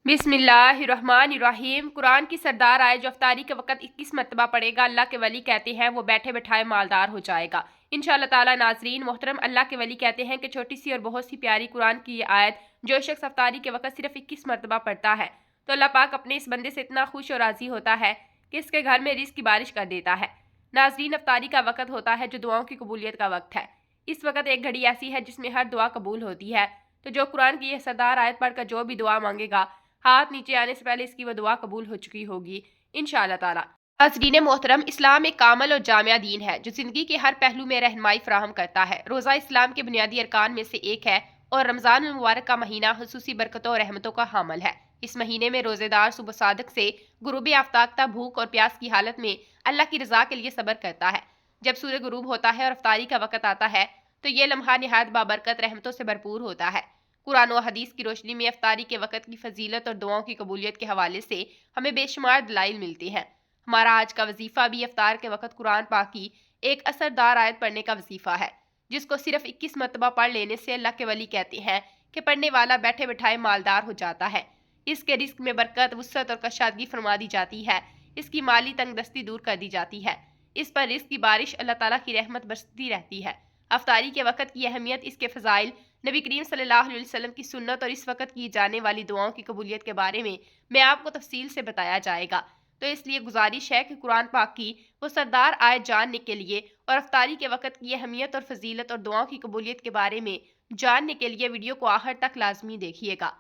بسم اللہ الرحمن الرحیم۔ قرآن کی سردار آیت جو افطاری کے وقت 21 مرتبہ پڑھے گا، اللہ کے ولی کہتے ہیں وہ بیٹھے بٹھائے مالدار ہو جائے گا انشاءاللہ تعالی۔ ناظرین محترم، اللہ کے ولی کہتے ہیں کہ چھوٹی سی اور بہت سی پیاری قرآن کی یہ آیت جو شخص افطاری کے وقت صرف 21 مرتبہ پڑھتا ہے تو اللہ پاک اپنے اس بندے سے اتنا خوش اور راضی ہوتا ہے کہ اس کے گھر میں رزق کی بارش کر دیتا ہے۔ ناظرین، افطاری کا وقت ہوتا ہے جو دعاؤں کی قبولیت کا وقت ہے۔ اس وقت ایک گھڑی ایسی ہے جس میں ہر دعا قبول ہوتی ہے، تو جو قرآن کی یہ سردار آیت پڑھ کر جو بھی دعا مانگے گا، ہاتھ نیچے آنے سے پہلے اس کی وہ دعا قبول ہو چکی ہوگی انشاءاللہ تعالی۔ ناظرین محترم، اسلام ایک کامل اور جامع دین ہے جو زندگی کے ہر پہلو میں رہنمائی فراہم کرتا ہے۔ روزہ اسلام کے بنیادی ارکان میں سے ایک ہے اور رمضان المبارک کا مہینہ خصوصی برکتوں اور رحمتوں کا حامل ہے۔ اس مہینے میں روزے دار صبح صادق سے غروب آفتاب تک بھوک اور پیاس کی حالت میں اللہ کی رضا کے لیے صبر کرتا ہے۔ جب سورج غروب ہوتا ہے اور افطاری کا وقت آتا ہے تو یہ لمحہ نہایت بابرکت رحمتوں سے بھرپور ہوتا ہے۔ قرآن و حدیث کی روشنی میں افطاری کے وقت کی فضیلت اور دعاؤں کی قبولیت کے حوالے سے ہمیں بے شمار دلائل ملتے ہیں۔ ہمارا آج کا وظیفہ بھی افطار کے وقت قرآن پاک کی ایک اثردار آیت پڑھنے کا وظیفہ ہے، جس کو صرف 21 مرتبہ پڑھ لینے سے اللہ کے ولی کہتے ہیں کہ پڑھنے والا بیٹھے بٹھائے مالدار ہو جاتا ہے۔ اس کے رزق میں برکت، وسعت اور کشادگی فرما دی جاتی ہے، اس کی مالی تنگ دستی دور کر دی جاتی ہے، اس پر رزق کی بارش اللہ تعالیٰ کی رحمت برستی رہتی ہے۔ افطاری کے وقت کی اہمیت، اس کے فضائل، نبی کریم صلی اللہ علیہ وسلم کی سنت اور اس وقت کی جانے والی دعاؤں کی قبولیت کے بارے میں آپ کو تفصیل سے بتایا جائے گا، تو اس لیے گزارش ہے کہ قرآن پاک کی وہ سردار آیت جاننے کے لیے اور افطاری کے وقت کی اہمیت اور فضیلت اور دعاؤں کی قبولیت کے بارے میں جاننے کے لیے ویڈیو کو آخر تک لازمی دیکھیے گا،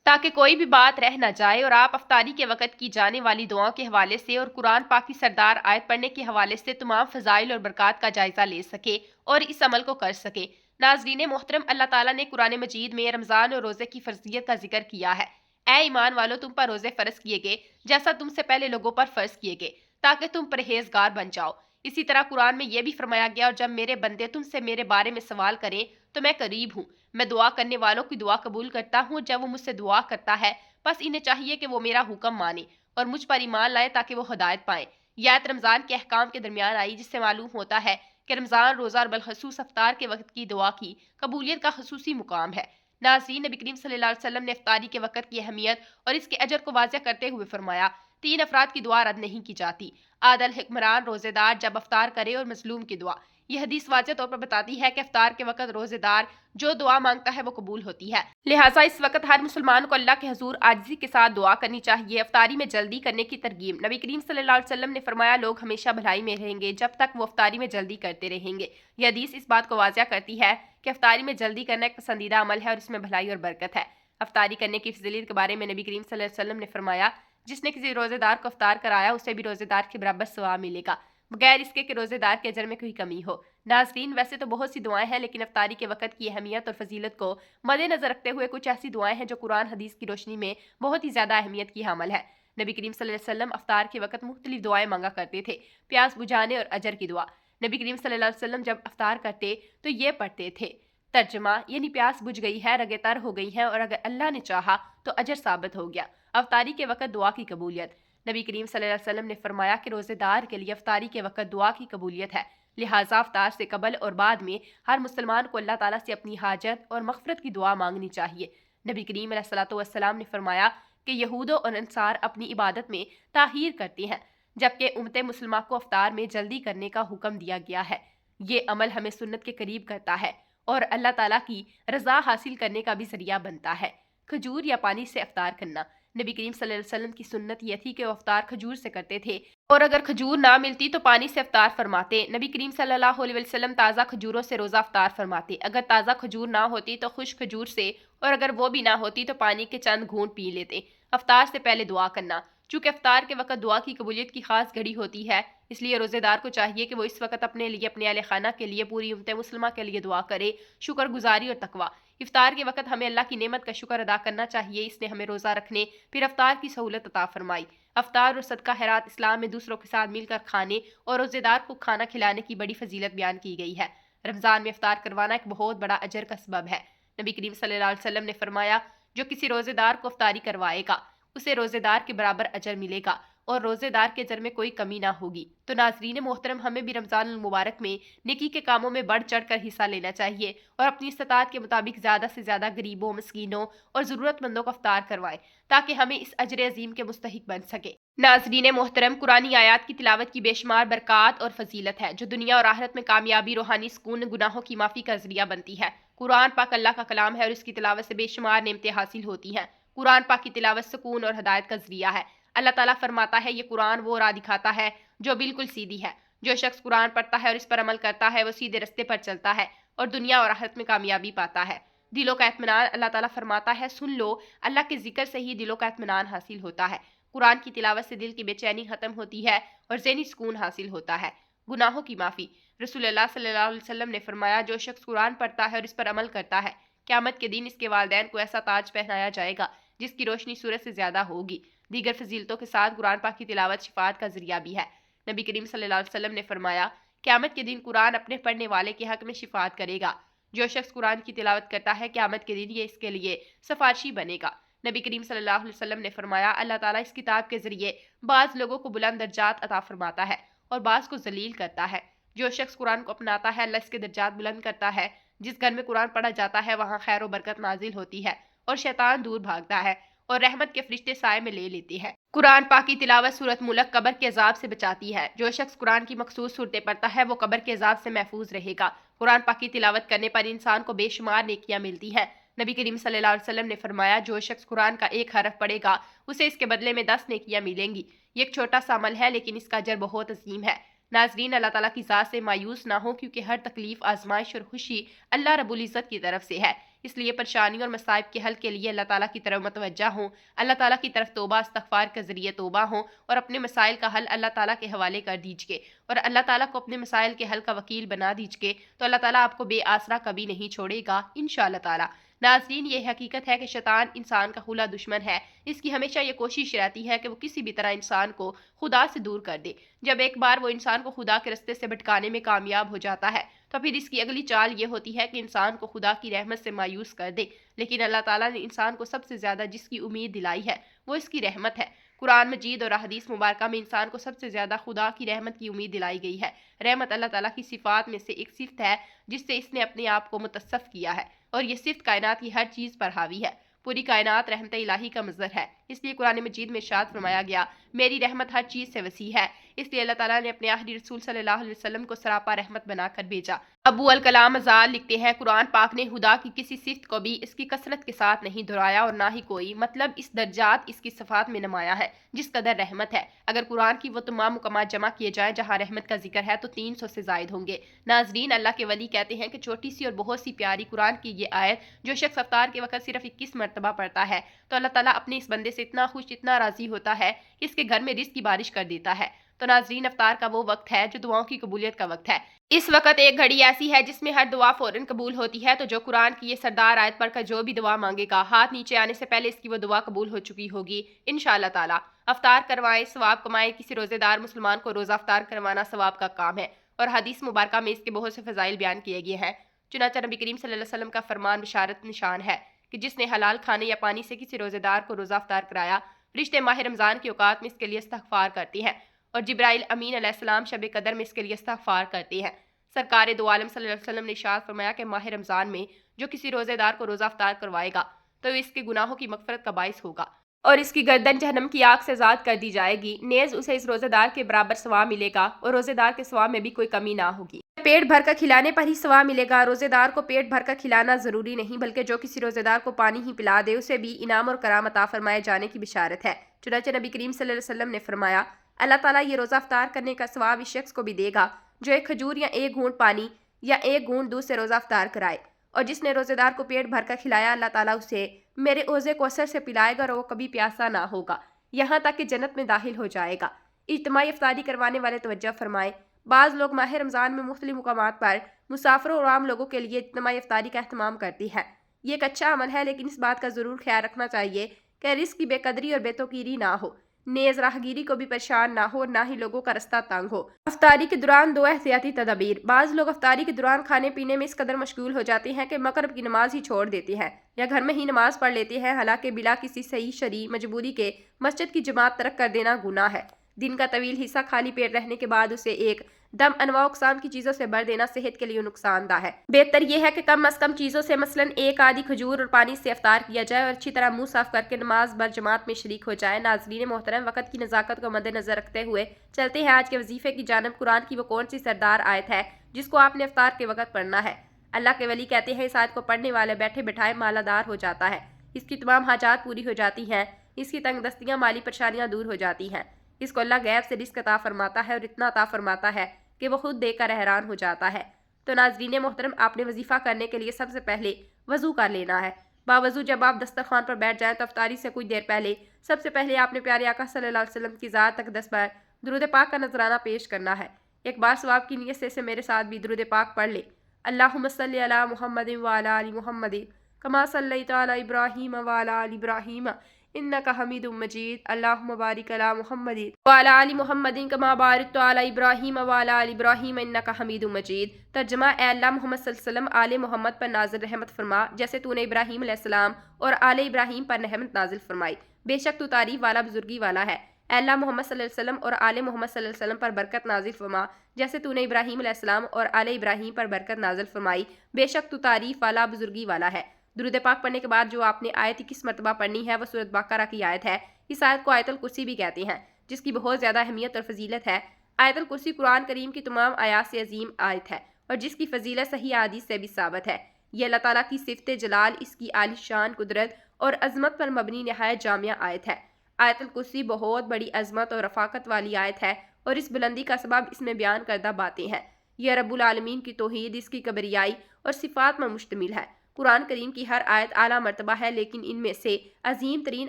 تاکہ کوئی بھی بات رہ نہ جائے اور آپ افطاری کے وقت کی جانے والی دعاؤں کے حوالے سے اور قرآن پاک کی سردار آیت پڑھنے کے حوالے سے تمام فضائل اور برکات کا جائزہ لے سکے اور اس عمل کو کر سکے۔ ناظرین محترم، اللہ تعالیٰ نے قرآن مجید میں رمضان اور روزے کی فرضیت کا ذکر کیا ہے۔ اے ایمان والو، تم پر روزے فرض کیے گئے جیسا تم سے پہلے لوگوں پر فرض کیے گئے، تاکہ تم پرہیزگار بن جاؤ۔ اسی طرح قرآن میں یہ بھی فرمایا گیا، اور جب میرے بندے تم سے میرے بارے میں سوال کریں تو میں قریب ہوں، میں دعا کرنے والوں کی دعا قبول کرتا ہوں۔ جب وہ مجھ سے دعا کرتا ہے بس انہیں چاہیے کہ وہ میرا حکم مانے اور مجھ پر ایمان لائے تاکہ وہ ہدایت پائیں۔ یہ آیت رمضان کے احکام کے درمیان آئی، جس سے معلوم ہوتا ہے کہ رمضان روزہ اور بالخصوص افطار کے وقت کی دعا کی قبولیت کا خصوصی مقام ہے۔ ناظرین، نبی کریم صلی اللہ علیہ وسلم نے افطاری کے وقت کی اہمیت اور اس کے اجر کو واضح کرتے ہوئے فرمایا، 3 افراد کی دعا رد نہیں کی جاتی: عادل حکمران، روزے دار جب افطار کرے، اور مظلوم کی دعا۔ یہ حدیث واضح طور پر بتاتی ہے کہ افطار کے وقت روزے دار جو دعا مانگتا ہے وہ قبول ہوتی ہے، لہٰذا اس وقت ہر مسلمان کو اللہ کے حضور عاجزی کے ساتھ دعا کرنی چاہیے۔ افطاری میں جلدی کرنے کی ترغیب، نبی کریم صلی اللہ علیہ وسلم نے فرمایا، لوگ ہمیشہ بھلائی میں رہیں گے جب تک وہ افطاری میں جلدی کرتے رہیں گے۔ یہ حدیث اس بات کو واضح کرتی ہے کہ افطاری میں جلدی کرنا ایک پسندیدہ عمل ہے اور اس میں بھلائی اور برکت ہے۔ افطاری کرنے کی فضیلت کے بارے میں نبی کریم صلی اللہ علیہ وسلم نے فرمایا، جس نے کسی روزے دار کو افطار کرایا اسے بھی روزے دار کے برابر ثواب ملے گا، بغیر اس کے کہ روزے دار کے اجر میں کوئی کمی ہو۔ ناظرین، ویسے تو بہت سی دعائیں ہیں، لیکن افطاری کے وقت کی اہمیت اور فضیلت کو مد نظر رکھتے ہوئے کچھ ایسی دعائیں ہیں جو قرآن حدیث کی روشنی میں بہت ہی زیادہ اہمیت کی حامل ہے۔ نبی کریم صلی اللہ علیہ وسلم افطار کے وقت مختلف دعائیں مانگا کرتے تھے۔ پیاس بجھانے اور اجر کی دعا، نبی کریم صلی اللہ علیہ وسلم جب افطار کرتے تو یہ پڑھتے تھے: ترجمہ، یعنی پیاس بجھ گئی ہے، رگیں تر ہو گئی ہیں، اور اگر اللہ نے چاہا تو اجر ثابت ہو گیا۔ افطاری کے وقت دعا کی قبولیت، نبی کریم صلی اللہ علیہ وسلم نے فرمایا کہ روزے دار کے لیے افطاری کے وقت دعا کی قبولیت ہے، لہٰذا افطار سے قبل اور بعد میں ہر مسلمان کو اللہ تعالیٰ سے اپنی حاجت اور مغفرت کی دعا مانگنی چاہیے۔ نبی کریم علیہ الصلوۃ والسلام نے فرمایا کہ یہود و انصار اپنی عبادت میں تاخیر کرتے ہیں، جبکہ امت مسلمہ کو افطار میں جلدی کرنے کا حکم دیا گیا ہے۔ یہ عمل ہمیں سنت کے قریب کرتا ہے اور اللہ تعالیٰ کی رضا حاصل کرنے کا بھی ذریعہ بنتا ہے۔ کھجور یا پانی سے افطار کرنا، نبی کریم صلی اللہ علیہ وسلم کی سنت یہ تھی کہ وہ افطار کھجور سے کرتے تھے، اور اگر کھجور نہ ملتی تو پانی سے افطار فرماتے۔ نبی کریم صلی اللہ علیہ وسلم تازہ کھجوروں سے روزہ افطار فرماتے، اگر تازہ کھجور نہ ہوتی تو خشک کھجور سے، اور اگر وہ بھی نہ ہوتی تو پانی کے چند گھونٹ پی لیتے۔ افطار سے پہلے دعا کرنا، چونکہ افطار کے وقت دعا کی قبولیت کی خاص گھڑی ہوتی ہے، اس لیے روزے دار کو چاہیے کہ وہ اس وقت اپنے لیے، اپنے اہل خانہ کے لیے، پوری امت مسلمہ کے لیے دعا کرے، شکر گزاری اور تقویٰ۔ افطار کے وقت ہمیں اللہ کی نعمت کا شکر ادا کرنا چاہیے، اس نے ہمیں روزہ رکھنے پھر افطار کی سہولت عطا فرمائی۔ افطار اور صدقہ خیرات اسلام میں دوسروں کے ساتھ مل کر کھانے اور روزے دار کو کھانا کھلانے کی بڑی فضیلت بیان کی گئی ہے۔ رمضان میں افطار کروانا ایک بہت بڑا اجر کا سبب ہے۔ نبی کریم صلی اللہ علیہ وسلم نے فرمایا، جو کسی روزے دار کو افطاری کروائے گا اسے روزے دار کے برابر اجر ملے گا، اور روزے دار کے اجر میں کوئی کمی نہ ہوگی۔ تو ناظرین محترم، ہمیں بھی رمضان المبارک میں نیکی کے کاموں میں بڑھ چڑھ کر حصہ لینا چاہیے اور اپنی استطاعت کے مطابق زیادہ سے زیادہ غریبوں، مسکینوں اور ضرورت مندوں کو افطار کروائیں تاکہ ہمیں اس اجر عظیم کے مستحق بن سکے۔ ناظرین محترم، قرآنی آیات کی تلاوت کی بے شمار برکات اور فضیلت ہے جو دنیا اور آخرت میں کامیابی، روحانی سکون، گناہوں کی معافی کا ذریعہ بنتی ہے۔ قرآن پاک اللہ کا کلام ہے اور اس کی تلاوت سے بے شمار نعمتیں حاصل ہوتی ہیں۔ قرآن پاک کی تلاوت سکون اور ہدایت کا ذریعہ ہے۔ اللہ تعالیٰ فرماتا ہے، یہ قرآن وہ راہ دکھاتا ہے جو بالکل سیدھی ہے۔ جو شخص قرآن پڑھتا ہے اور اس پر عمل کرتا ہے وہ سیدھے رستے پر چلتا ہے اور دنیا اور آخرت میں کامیابی پاتا ہے۔ دلوں کا اطمینان، اللہ تعالیٰ فرماتا ہے، سن لو، اللہ کے ذکر سے ہی دلوں کا اطمینان حاصل ہوتا ہے۔ قرآن کی تلاوت سے دل کی بے چینی ختم ہوتی ہے اور ذہنی سکون حاصل ہوتا ہے۔ گناہوں کی معافی، رسول اللہ صلی اللہ علیہ وسلم نے فرمایا، جو شخص قرآن پڑھتا ہے اور اس پر عمل کرتا ہے، قیامت کے دن اس کے والدین کو ایسا تاج پہنایا جائے گا جس کی روشنی سورج سے زیادہ ہوگی۔ دیگر فضیلتوں کے ساتھ قرآن پاک کی تلاوت شفاعت کا ذریعہ بھی ہے۔ نبی کریم صلی اللہ علیہ وسلم نے فرمایا، قیامت کے دن قرآن اپنے پڑھنے والے کے حق میں شفاعت کرے گا۔ جو شخص قرآن کی تلاوت کرتا ہے، قیامت کے دن یہ اس کے لیے سفارشی بنے گا۔ نبی کریم صلی اللہ علیہ وسلم نے فرمایا، اللہ تعالیٰ اس کتاب کے ذریعے بعض لوگوں کو بلند درجات عطا فرماتا ہے اور بعض کو ذلیل کرتا ہے۔ جو شخص قرآن کو اپناتا ہے، اللہ اس کے درجات بلند کرتا ہے۔ جس گھر میں قرآن پڑھا جاتا ہے وہاں خیر و برکت نازل ہوتی ہے اور شیطان دور بھاگتا ہے اور رحمت کے فرشتے سائے میں لے لیتے ہیں۔ قرآن پاک کی تلاوت سورۃ ملک قبر کے عذاب سے بچاتی ہے۔ جو شخص قرآن کی مخصوص صورتیں پڑھتا ہے وہ قبر کے عذاب سے محفوظ رہے گا۔ قرآن پاک کی تلاوت کرنے پر انسان کو بے شمار نیکیاں ملتی ہیں۔ نبی کریم صلی اللہ علیہ وسلم نے فرمایا، جو شخص قرآن کا ایک حرف پڑھے گا اسے اس کے بدلے میں 10 نیکیاں ملیں گی۔ یہ ایک چھوٹا سا عمل ہے لیکن اس کا اجر بہت عظیم ہے۔ ناظرین، اللہ تعالیٰ کی ذات سے مایوس نہ ہو کیونکہ ہر تکلیف، آزمائش اور خوشی اللہ رب العزت کی طرف سے ہے۔ اس لیے پریشانیوں اور مصائب کے حل کے لیے اللہ تعالیٰ کی طرف متوجہ ہوں، اللہ تعالیٰ کی طرف توبہ استغفار کے ذریعے توبہ ہوں اور اپنے مسائل کا حل اللہ تعالیٰ کے حوالے کر دیجئے اور اللہ تعالیٰ کو اپنے مسائل کے حل کا وکیل بنا دیجئے تو اللہ تعالیٰ آپ کو بے آسرا کبھی نہیں چھوڑے گا انشاءاللہ تعالیٰ۔ ناظرین، یہ حقیقت ہے کہ شیطان انسان کا کھلا دشمن ہے۔ اس کی ہمیشہ یہ کوشش رہتی ہے کہ وہ کسی بھی طرح انسان کو خدا سے دور کر دے۔ جب ایک بار وہ انسان کو خدا کے رستے سے بھٹکانے میں کامیاب ہو جاتا ہے تو پھر اس کی اگلی چال یہ ہوتی ہے کہ انسان کو خدا کی رحمت سے مایوس کر دے۔ لیکن اللہ تعالیٰ نے انسان کو سب سے زیادہ جس کی امید دلائی ہے وہ اس کی رحمت ہے۔ قرآن مجید اور احادیث مبارکہ میں انسان کو سب سے زیادہ خدا کی رحمت کی امید دلائی گئی ہے۔ رحمت اللہ تعالیٰ کی صفات میں سے ایک صفت ہے جس سے اس نے اپنے آپ کو متصف کیا ہے اور یہ صفت کائنات کی ہر چیز پر حاوی ہے۔ پوری کائنات رحمت الہی کا مظہر ہے۔ اس لیے قرآن مجید میں ارشاد فرمایا گیا، میری رحمت ہر چیز سے وسیع ہے۔ اس لیے اللہ تعالیٰ نے اپنے آخری رسول صلی اللہ علیہ وسلم کو سراپا رحمت بنا کر بھیجا۔ ابو الکلام ازال لکھتے ہیں، قرآن پاک نے خدا کی کسی صفت کو بھی اس کی کثرت کے ساتھ نہیں دہرایا اور نہ ہی کوئی مطلب اس درجات اس کی صفات میں نمایا ہے جس قدر رحمت ہے۔ اگر قرآن کی وہ تمام مقامات جمع کیے جائیں جہاں رحمت کا ذکر ہے تو 300 سے زائد ہوں گے۔ ناظرین، اللہ کے ولی کہتے ہیں کہ چھوٹی سی اور بہت سی پیاری قرآن کی یہ آیت جو شخص افطار کے وقت صرف 21 مرتبہ پڑھتا ہے تو اللہ تعالیٰ اپنے اس بندے سے اتنا خوش، اتنا راضی ہوتا ہے کہ اس کے گھر میں رزق کی بارش کر دیتا ہے۔ تو ناظرین، افطار کا وہ وقت ہے جو دعاؤں کی قبولیت کا وقت ہے۔ اس وقت ایک گھڑی ایسی ہے جس میں ہر دعا فوراً قبول ہوتی ہے، تو جو قرآن کی یہ سردار آیت پڑھ کر جو بھی دعا مانگے گا، ہاتھ نیچے آنے سے پہلے اس کی وہ دعا قبول ہو چکی ہوگی انشاءاللہ تعالیٰ۔ افطار کروائیں، ثواب کمائیں۔ کسی روزے دار مسلمان کو روزہ افطار کروانا ثواب کا کام ہے اور حدیث مبارکہ میں اس کے بہت سے فضائل بیان کیے گئے ہیں۔ چنانچہ نبی کریم صلی اللہ علیہ وسلم کا فرمان بشارت نشان ہے کہ جس نے حلال کھانے یا پانی سے کسی روزے دار کو روزہ افطار کرایا، فرشتے ماہ رمضان کے اوقات میں اس کے لیے استغفار کرتے ہیں اور جبرائیل امین علیہ السلام شب قدر میں اس کے لیے استغفار کرتے ہیں۔ سرکار دو عالم صلی اللہ علیہ وسلم نے ارشاد فرمایا کہ ماہ رمضان میں جو کسی روزے دار کو روزہ افطار کروائے گا تو اس کے گناہوں کی مغفرت کا باعث ہوگا اور اس کی گردن جہنم کی آگ سے آزاد کر دی جائے گی، نیز اسے اس روزے دار کے برابر ثواب ملے گا اور روزے دار کے ثواب میں بھی کوئی کمی نہ ہوگی۔ پیٹ بھر کر کھلانے پر ہی ثواب ملے گا۔ روزے دار کو پیٹ بھر کر کھلانا ضروری نہیں بلکہ جو کسی روزے دار کو پانی ہی پلا دے اسے بھی انعام اور کرام عطا فرمائے جانے کی بشارت ہے۔ چنانچہ نبی کریم صلی اللہ علیہ وسلم نے فرمایا، اللہ تعالیٰ یہ روزہ افطار کرنے کا ثواب اس شخص کو بھی دے گا جو ایک کھجور یا ایک گھونٹ پانی یا ایک گھونٹ دودھ سے روزہ افطار کرائے، اور جس نے روزے دار کو پیٹ بھر کر کھلایا اللہ تعالیٰ اسے میرے اوزے کو اثر سے پلائے گا اور وہ کبھی پیاسا نہ ہوگا یہاں تک کہ جنت میں داخل ہو جائے گا۔ اجتماعی افطاری کروانے والے توجہ فرمائیں، بعض لوگ ماہ رمضان میں مختلف مقامات پر مسافروں اور عام لوگوں کے لیے اجتماعی افطاری کا اہتمام کرتی ہے۔ یہ ایک اچھا عمل ہے لیکن اس بات کا ضرور خیال رکھنا چاہیے کہ رزق کی بے قدری اور بے توقیری نہ ہو۔ نیز راہگیری کو بھی پریشان نہ ہو اور نہ ہی لوگوں کا رستہ تنگ ہو۔ افطاری کے دوران 2 احتیاطی تدابیر۔ بعض لوگ افطاری کے دوران کھانے پینے میں اس قدر مشغول ہو جاتے ہیں کہ مغرب کی نماز ہی چھوڑ دیتے ہیں یا گھر میں ہی نماز پڑھ لیتے ہیں، حالانکہ بلا کسی صحیح شرعی مجبوری کے مسجد کی جماعت ترک کر دینا گناہ ہے۔ دن کا طویل حصہ خالی پیٹ رہنے کے بعد اسے ایک دم انواع اقسام کی چیزوں سے بھر دینا صحت کے لیے نقصان دہ ہے۔ بہتر یہ ہے کہ کم از کم چیزوں سے مثلاً ایک آدھی کھجور اور پانی سے افطار کیا جائے اور اچھی طرح منہ صاف کر کے نماز بر جماعت میں شریک ہو جائے۔ ناظرین محترم، وقت کی نزاکت کو مد نظر رکھتے ہوئے چلتے ہیں آج کے وظیفے کی جانب۔ قرآن کی وہ کون سی سردار آیت ہے جس کو آپ نے افطار کے وقت پڑھنا ہے؟ اللہ کے ولی کہتے ہیں اس آیت کو پڑھنے والے بیٹھے بٹھائے مالہ دار ہو جاتا ہے، اس کی تمام حاجات پوری ہو جاتی ہیں، اس کی تنگ دستیاں مالی پریشانیاں دور ہو جاتی ہیں، اس کو اللہ غیب سے رزق عطا فرماتا ہے اور اتنا عطا فرماتا ہے کہ وہ خود دیکھ کر حیران ہو جاتا ہے۔ تو ناظرین محترم، آپ نے وظیفہ کرنے کے لیے سب سے پہلے وضو کر لینا ہے۔ باوضو جب آپ دسترخوان پر بیٹھ جائیں تو افطاری سے کچھ دیر پہلے سب سے پہلے آپ نے پیارے آقا صلی اللہ علیہ وسلم کی ذات تک 10 بار درود پاک کا نذرانہ پیش کرنا ہے۔ ایک بار ثواب کی نیت سے اسے میرے ساتھ بھی درود پاک پڑھ لے۔ اللہم صلی علی محمد وعلی آل محمد کما صلیت علی ابراہیم وعلی آل ابراہیم انک حمید مجید۔ اللہم بارک علی محمد وعلی آل محمد کما بارکت علی ابراہیم وعلی آل ابراہیم انک حمید مجید۔ ترجمہ: اے اللہ، محمد صلی اللہ علیہ وسلم آل محمد پر نازل رحمت فرما جیسے تو نے ابراہیم علیہ السلام اور آل ابراہیم پر رحمت نازل فرمائی۔ بے شک تو تعریف والا بزرگی والا ہے۔ اے اللہ، محمد صلی اللہ علیہ وسلم اور آل محمد صلی اللہ علیہ وسلم پر برکت نازل فرما جیسے تو نے ابراہیم علیہ السلام اور آل ابراہیم پر برکت نازل فرمائی۔ بے شک تو تعریف والا بزرگی والا ہے۔ درود پاک پڑھنے کے بعد جو آپ نے آیت 21 مرتبہ پڑھنی ہے وہ سورۃ بقرہ کی آیت ہے۔ اس آیت کو آیت الکرسی بھی کہتے ہیں، جس کی بہت زیادہ اہمیت اور فضیلت ہے۔ آیت الکرسی قرآن کریم کی تمام آیات سے عظیم آیت ہے اور جس کی فضیلت صحیح احادیث سے بھی ثابت ہے۔ یہ اللہ تعالیٰ کی صفت جلال، اس کی عالی شان قدرت اور عظمت پر مبنی نہایت جامع آیت ہے۔ آیت الکرسی بہت بڑی عظمت اور رفاقت والی آیت ہے اور اس بلندی کا سبب اس میں بیان کردہ باتیں ہیں۔ یہ رب العالمین کی توحید، اس کی کبریائی اور صفات پر مشتمل ہے۔ قرآن کریم کی ہر آیت اعلیٰ مرتبہ ہے، لیکن ان میں سے عظیم ترین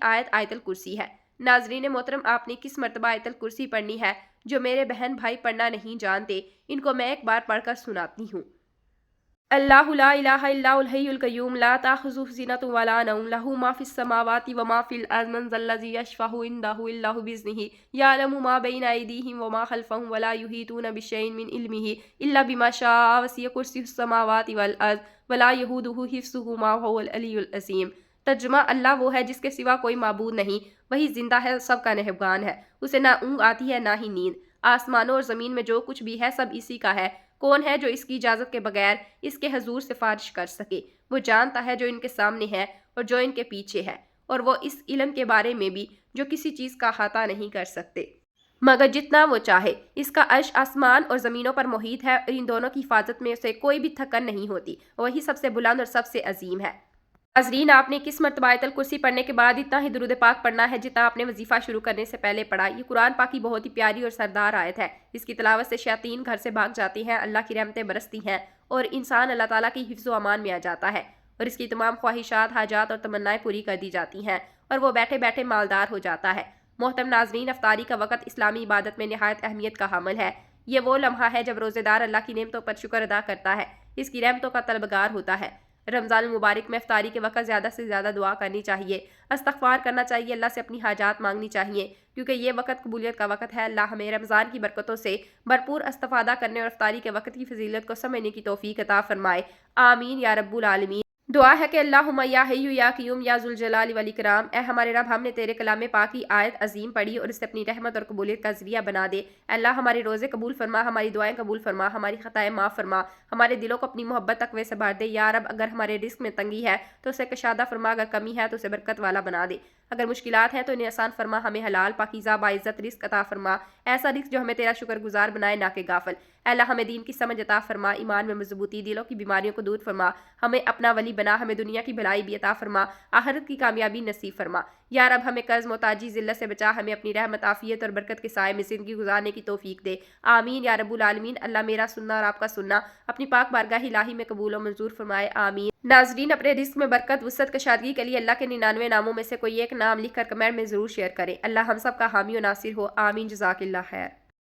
آیت آیت الکرسی ہے۔ ناظرین محترم، آپ نے کس مرتبہ آیت الکرسی پڑھنی ہے؟ جو میرے بہن بھائی پڑھنا نہیں جانتے، ان کو میں ایک بار پڑھ کر سناتی ہوں۔ اللہ لا الہ الا الحی القیوم لا تأخذہ سنۃ ولا نوم لہ ما فی السماوات وما فی الارض من ذا الذی یشفع عندہ الا بإذنہ یعلم ما بین ایدیہم وما خلفہم ولا یحیطون بشیء من علمہ الا بما شاء وسع کرسیہ السماوات والارض ولا یئودہ حفظہما وہو العلی العظیم۔ ترجمہ: اللہ وہ ہے جس کے سوا کوئی معبود نہیں، وہی زندہ ہے، سب کا نگہبان ہے، اسے نہ اونگ آتی ہے نہ ہی نیند۔ آسمانوں اور زمین میں جو کچھ بھی ہے سب اسی کا ہے۔ کون ہے جو اس کی اجازت کے بغیر اس کے حضور سفارش کر سکے؟ وہ جانتا ہے جو ان کے سامنے ہے اور جو ان کے پیچھے ہے، اور وہ اس علم کے بارے میں بھی جو کسی چیز کا احاطہ نہیں کر سکتے مگر جتنا وہ چاہے۔ اس کا عرش آسمان اور زمینوں پر محیط ہے اور ان دونوں کی حفاظت میں اسے کوئی بھی تھکن نہیں ہوتی، وہی سب سے بلند اور سب سے عظیم ہے۔ ناظرین، آپ نے کس مرتبہ آیت الکرسی پڑھنے کے بعد اتنا ہی درود پاک پڑھنا ہے جتنا آپ نے وظیفہ شروع کرنے سے پہلے پڑھا۔ یہ قرآن پاک کی بہت ہی پیاری اور سردار آیت ہے۔ اس کی تلاوت سے شیاطین گھر سے بھاگ جاتے ہیں، اللہ کی رحمتیں برستی ہیں اور انسان اللہ تعالیٰ کی حفظ و امان میں آ جاتا ہے اور اس کی تمام خواہشات، حاجات اور تمنائیں پوری کر دی جاتی ہیں اور وہ بیٹھے بیٹھے مالدار ہو جاتا ہے۔ محترم ناظرین، افطاری کا وقت اسلامی عبادت میں نہایت اہمیت کا حامل ہے۔ یہ وہ لمحہ ہے جب روزے دار اللہ کی نعمتوں پر شکر ادا کرتا ہے، اس کی رحمتوں کا طلبگار ہوتا ہے۔ رمضان المبارک میں افطاری کے وقت زیادہ سے زیادہ دعا کرنی چاہیے، استغفار کرنا چاہیے، اللہ سے اپنی حاجات مانگنی چاہیے، کیونکہ یہ وقت قبولیت کا وقت ہے۔ اللہ ہمیں رمضان کی برکتوں سے بھرپور استفادہ کرنے اور افطاری کے وقت کی فضیلت کو سمجھنے کی توفیق عطا فرمائے، آمین یا رب العالمین۔ دعا ہے کہ اللہم یا حی یا قیوم یا ذوالجلال والاکرام، اے ہمارے رب، ہم نے تیرے کلام پاک کی آیت عظیم پڑھی اور اسے اپنی رحمت اور قبولیت کا ذریعہ بنا دے۔ اللہ ہمارے روزے قبول فرما، ہماری دعائیں قبول فرما، ہماری خطائیں معاف فرما، ہمارے دلوں کو اپنی محبت تقوی سے بھر دے۔ یا رب، اگر ہمارے رزق میں تنگی ہے تو اسے کشادہ فرما، اگر کمی ہے تو اسے برکت والا بنا دے، اگر مشکلات ہیں تو انہیں آسان فرما، ہمیں حلال پاکیزہ باعزت رزق عطا فرما، ایسا رزق جو ہمیں تیرا شکر گزار بنائے نہ کہ غافل۔ اے اللہ ہمیں دین کی سمجھ عطا فرما، ایمان میں مضبوطی، دلوں کی بیماریوں کو دور فرما، ہمیں اپنا ولی بنا، ہمیں دنیا کی بھلائی بھی عطا فرما، آخرت کی کامیابی نصیب فرما۔ یا رب، ہمیں قرض محتاجی ذلت سے بچا، ہمیں اپنی رحمت عافیت اور برکت کے سائے میں زندگی گزارنے کی توفیق دے، آمین یا رب العالمین۔ اللہ میرا سننا اور آپ کا سننا اپنی پاک بارگاہ الہی میں قبول و منظور فرمائے، آمین۔ ناظرین، اپنے رزق میں برکت، وسعت، کشادگی کے لیے اللہ کے 99 ناموں میں سے کوئی ایک نام لکھ کر کمنٹ میں ضرور شیئر کریں۔ اللہ ہم سب کا حامی و ناصر ہو، آمین۔ جزاک اللہ خیر۔